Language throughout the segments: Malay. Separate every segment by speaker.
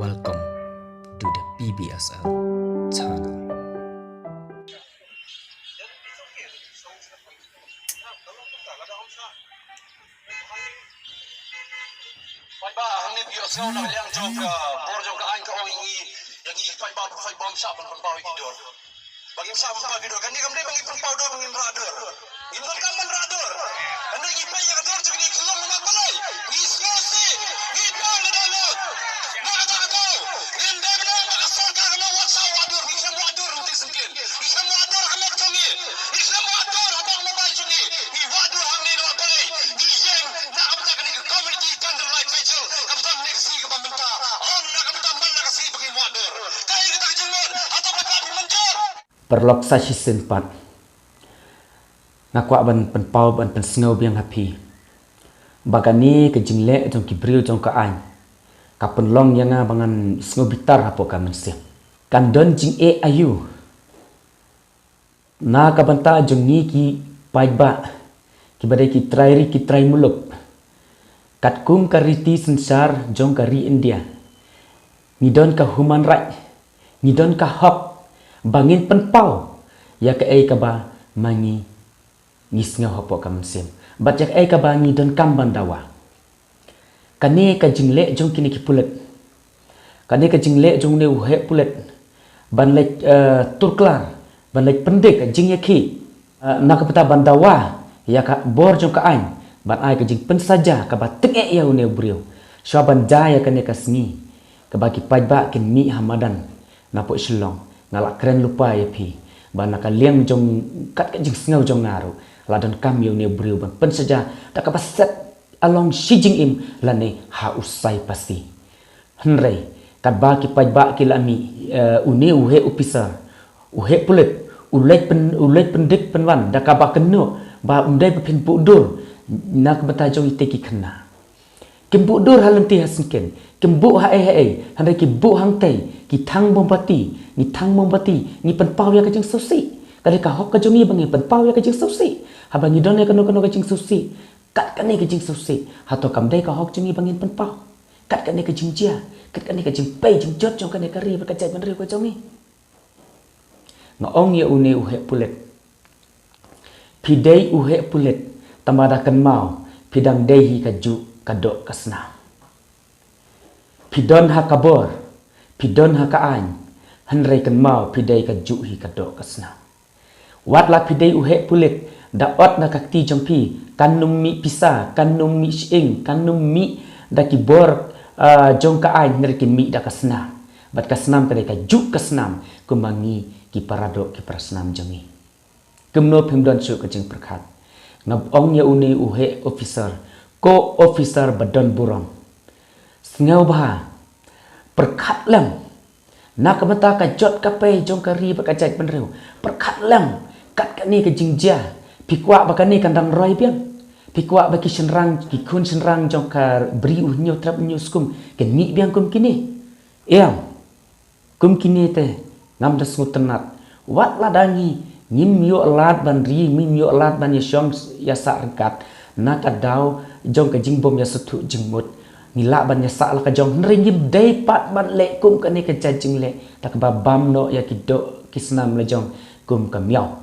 Speaker 1: Welcome to the PBSL channel.
Speaker 2: Bagi sa mga video kan kami bagi pangpawdo bangin radar. Indon kaman radar. Ando ipa ya radar jadi kelong na balay. Ismosi, ipa na dalot. Nakata ko. Inde na makasol ka na WhatsApp wadur, isam wadur uti singkin. Isam wadur hamak tungi. Isam wadur habang mobile tungi. Ni wadur hamne na balay. Ni yeng na amta kan community candle light vigil. Amta next week paminta. On na kamta man na kasi bagi wadur. Kaya kita kejungon atau papapi menjor.
Speaker 3: Perlok sa season 4 ngakwa ban penpau ban pensngau biang happy bagani ke jingle jong kibril jong ka an ka penlong yang bangan sngo bitar hapo ka mense kan don jing e ayu na ka banta jong ni ki paiba ki badai ki trai muluk kat kum kariti sensar jong kari India ni don ka human right ni don ka hak bangin penpau ya ke ai ka ba mangi ngisnga hopo kam sim bat ya ai ka ba ngi don kam bandawa kani ka jingle jong kini ki pulet kani ka jingle jong ne uhe pulet ban lek turklar ban lek pendek jing ya ki nak peta bandawa ya ka bor jong ka ain ban ai ka jing pen saja ka ba tek ya une brio syaban jaya kani ka sngi ka ba ki pajba kin mi hamadan napo shlong ngalak keren lupa ya pi bana ka liang jong kat ka jing snau jong naru ladon kam yo ne briu ban pen saja tak ka set along shijing im lane ha usai pasti henrei kat ba ki pajba ki lami une uhe upisa uhe pulet ulek pendek penwan da ka ba kenu ba undai pin budur nak bata jong ite ki kena kim budur halanti hasinken kim bu ha henrei ki bu hang tei ki thang bombati ni thang bombati ni penpau ya kajing susi kali ka hok kajung ni bangi penpau ya kajing susi haba ni don ya kano kajing susi kat kane kajing susi hato kamdai ka hok jungi bangi penpau kat kane kajing jia kat kane kajing pai jing jot jong kane kari berkajai benri ko jong ni ngong ya une uhe pulet pidai uhe pulet tamada kan mau pidang dehi kaju kadok kasna pidon ha kabor pidon ha ka an henrei kan mau pidai ka juhi ka do kasna wat la pidai uhe pulit da ot na kakti jong pi kanum mi pisa kanum mi shing kanum mi da ki bor jong ka an nerki mi da kasna bat kasnam ka ka ju kasnam kumangi ki parado ki prasnam jongi kumno phimdon su ka jing prakhat ngab ong ya uni uhe officer ko officer badon burong ngau bah perkat lam nak mata ka jot ka pe jong kari bakajat penreu perkat lam kat kani ke jingja pikwa bakani kandang roi biang pikwa baki senrang ki kun senrang jong ka bri unyo trap unyo skum ke ni biang kum kini em kum kini te ngam das ngutenat wat ladangi nyim yo lat ban ri mim yo lat ban yashom ya sa rekat nak adau jong ka jingbom ya setu jingmut nila ban ya sa la ka jong ringim dei pat ban le kum ka ni ka jajing le tak ba bam no ya ki do kisnam le jong kum ka miao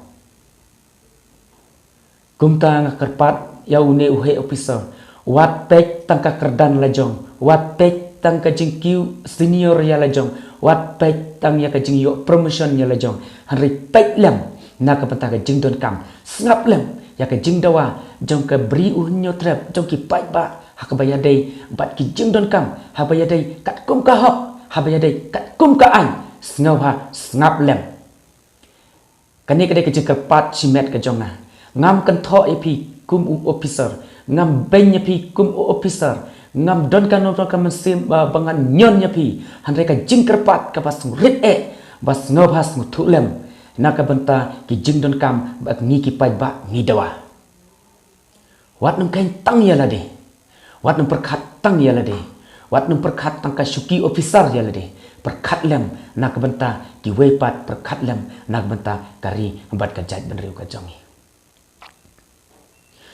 Speaker 3: kum ta nga kerpat ya une uhe officer wat pek tang ka kerdan la jong wat pek tang ka jing kiu senior ya la jong wat pek tang ya ka jing yo promotion ya la jong hari pek lam na ka pata ka jing don kam snap lam ya ka jing dawa jong ka bri unyo trap jong ki pai ba habaya dei bat ki jing don kam habaya dei kat kum ka hok habaya dei kat kum ka an snau ha snap lem kani ka dei ka jing ka pat simet ka jong na ngam kan tho epi kum officer ngam ben pi kum officer ngam don kan no ka mesim bangan nyon pi hanre ka jing kerpat ka pas rit bas ngau has mutu lem naka benta ki jing don kam bak ngi ki pai ba ngi dawa wat nung kain tang ya la de wat nung perkat tang ya lade wat nung perkat tang ka syuki officer ya lade perkat lem nak benta ki wepat perkat lem nak benta kari embat ka jaj benriu ka jongi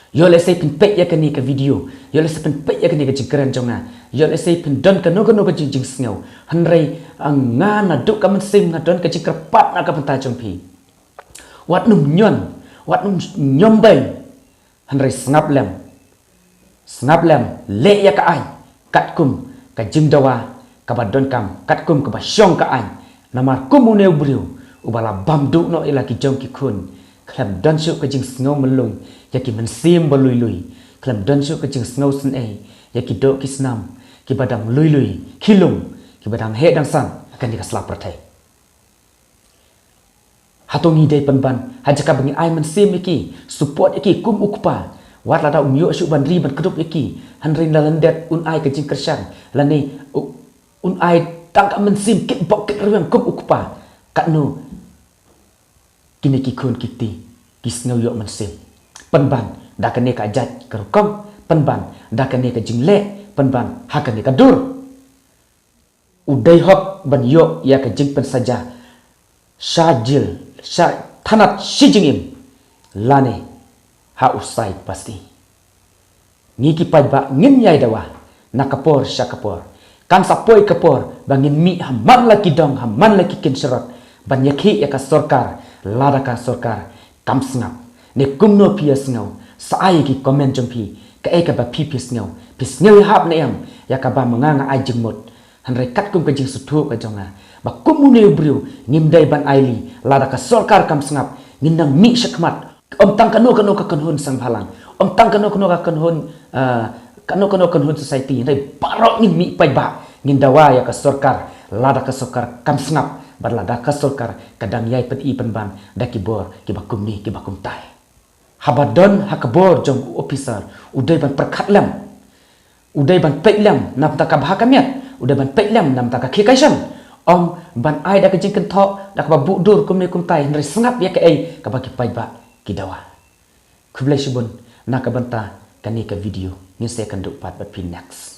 Speaker 3: Yo le say pin pek ya kani ka video. Yo le say pin pek ya kani ka jingkran jonga. Yo le say pin don ka no ka jing sngau. Hanrei ang nga na duk ka man sim na don ka jingkrapat na ka penta jongpi. Wat num nyon, wat num nyombay. Hanrei sngap lem. Sngap lem le ya ka ai. Kat kum ka jing dawa ka ba don kam. Kat kum ka ba syong ka ai. Namar kum uneu briu. Ubala bam duk no ila ki jong ki kun. Klam don syuk ka jing sngau melung. Yaki mensim balui-lui. Klam don syuk ka jing sngau sen yaki do ki snam. Ki badang lui-lui. Kilung. Ki badang he dang san. Akan dika selap ratai. Hatong ni day panban. Hajaka bangi ai mensim iki. Support iki kum ukpa. Wat lada umyo syuk ban ri ban kedup iki. Hanrin lalandet un ai ka jing kersyang. Lani un ai tangka mensim kit bok kit riwang kum ukpa. Kat no. Kini ki kun kiti. Ki sngau yok mensim. Penban dah kene ka jat kerukom, penban dah kene ka jingle, penban ha kene ka dur. Udai hok ban yok ya ka jing pen saja. Syajil, tanat shijingim. Lane ha usai pasti. Ngiki pajba ngin yai dawa nakapor syakapor. Kan sapoi kapor bangin mi haman laki dong haman laki kin serot. Ban yaki ya ka sorkar, lada ka sorkar kam sngap. Ne kumno pia sngau saai ki komen jompi ka ka ba pi sngau pis ngau hap ne am ya ka ba manganga ai jingmot hanre kat kum ka jing sutu ka jonga ba kumune briu ngimdai ban aili lada ka sorkar kam sngap ngindang mi syakmat om tang kanu ka kanhun sang phalang om tang kanu ka kanhun society ndai parok ngin mi pai ba ngindawa ya ka sorkar lada ka sorkar kam sngap badlada ka sorkar kadang yai pet i penban dakibor ki ba kumni ki ba kum tai. Habadon hakabor jong officer udai ban perkat lam udai ban pek lam nam taka bahakamiat udai ban pek lam nam taka khikaisam om ban ai da ka jing kenthok da ka bu dur kum ne kum tai ndre sngap ya ka ai ka ba ki pai ba ki dawa kublai shibun na ka banta kani ka video ni se kan duk pat bat pin next.